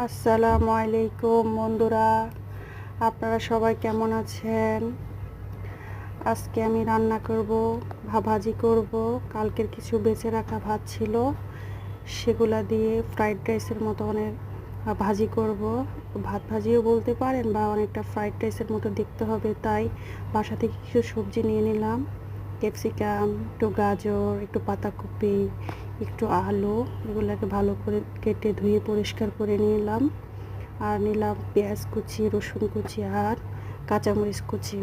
আসসালামু আলাইকুম বন্ধুরা, আপনারা সবাই কেমন আছেন? আজকে আমি রান্না করব, ভাজি করব। কালকের কিছু বেঁচে রাখা ভাত ছিল, সেগুলা দিয়ে ফ্রাইড রাইসের মতো অনেক ভাজি করব। ভাত ভাজিও বলতে পারেন বা অনেকটা ফ্রাইড রাইসের মতো দেখতে হবে, তাই বাসা থেকে কিছু সবজি নিয়ে নিলাম। ক্যাপসিকাম, একটু গাজর, একটু পাতাকপি, একটু আলু, এগুলোকে ভালো করে কেটে ধুয়ে পরিষ্কার করে নিলাম। আর নিলাম পেঁয়াজ কুচি, রসুন কুচি আর কাঁচামরিচ কুচি,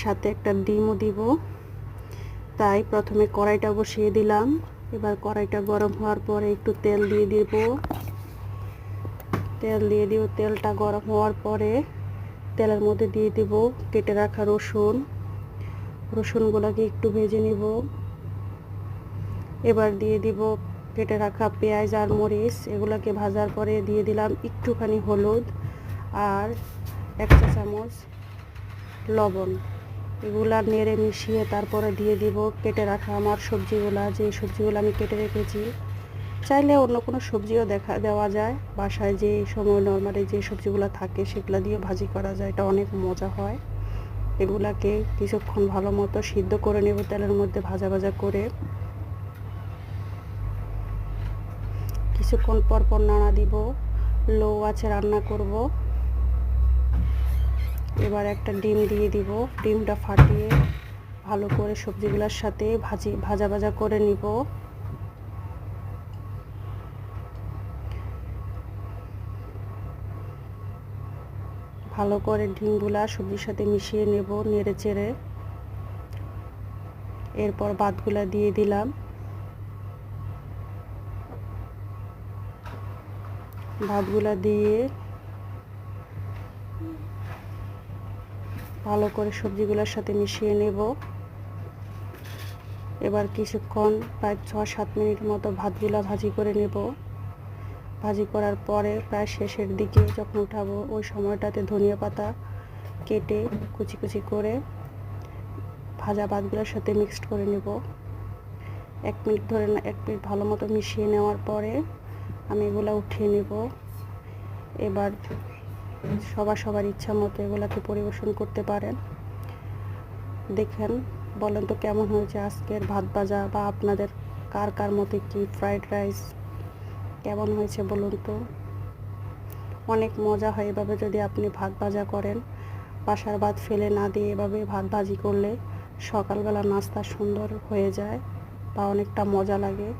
সাথে একটা ডিমও দিব। তাই প্রথমে কড়াইটা বসিয়ে দিলাম। এবার কড়াইটা গরম হওয়ার পরে একটু তেল দিয়ে দিব। তেলটা গরম হওয়ার পরে তেলের মধ্যে দিয়ে দিব কেটে রাখা রসুনগুলোকে একটু ভেজে নিব। এবার দিয়ে দিব কেটে রাখা পেঁয়াজ আর মরিচ, এগুলোকে ভাজার পরে দিয়ে দিলাম একটুখানি হলুদ আর 1 চা চামচ লবণ। এগুলা নেড়ে মিশিয়ে তারপরে দিয়ে দিব কেটে রাখা আমার সবজিগুলা, যে সবজিগুলো আমি কেটে রেখেছি। চাইলে অন্য কোনো সবজিও দেওয়া যায়, বাসায় যে সময় নর্মালি যে সবজিগুলো থাকে সেগুলো দিয়ে ভাজি করা যায়, এটা অনেক মজা হয়। এগুলাকে কিছুক্ষণ ভালো মতো সিদ্ধ করে নেব তেলের মধ্যে ভাজা ভাজা করে। কিছুক্ষণ পর পর নাড়া দিব, লো আঁচে রান্না করব। এবার একটা ডিম দিয়ে দিব, ডিমটা ফাটিয়ে ভালো করে সবজিগুলোর সাথে ভাজা ভাজা করে নিব। ভালো করে ডিমগুলা সবজির সাথে মিশিয়ে নেব নেড়ে চেড়ে। এরপর ভাতগুলা দিয়ে দিলাম। ভাতগুলা দিয়ে ভালো করে সবজিগুলোর সাথে মিশিয়ে নেব। এবার কিছুক্ষণ প্রায় 6-7 মিনিট মতো ভাতগুলা ভাজি করে নেব। ভাজি করার পরে প্রায় শেষের দিকে যখন উঠাবো, ওই সময়টাতে ধনিয়া পাতা কেটে কুচি কুচি করে ভাজা ভাতগুলোর সাথে মিক্সড করে নেব। 1 মিনিট ভালো মতো মিশিয়ে নেওয়ার পরে আমি এগুলো উঠিয়ে নেব। এবার সবার ইচ্ছা মতো এগুলাকে পরিবেশন করতে পারেন। দেখেন, বলেন তো কেমন হয়েছে আজকের ভাত ভাজা, বা আপনাদের কার মতে কি ফ্রাইড রাইস কেমন হয়েছে বলুন তো। অনেক মজা হয় এভাবে যদি আপনি ভাত ভাজা করেন। বাসার ভাত ফেলে না দিয়ে এভাবে ভাত ভাজি করলে সকালবেলা নাস্তা সুন্দর হয়ে যায় বা অনেকটা মজা লাগে।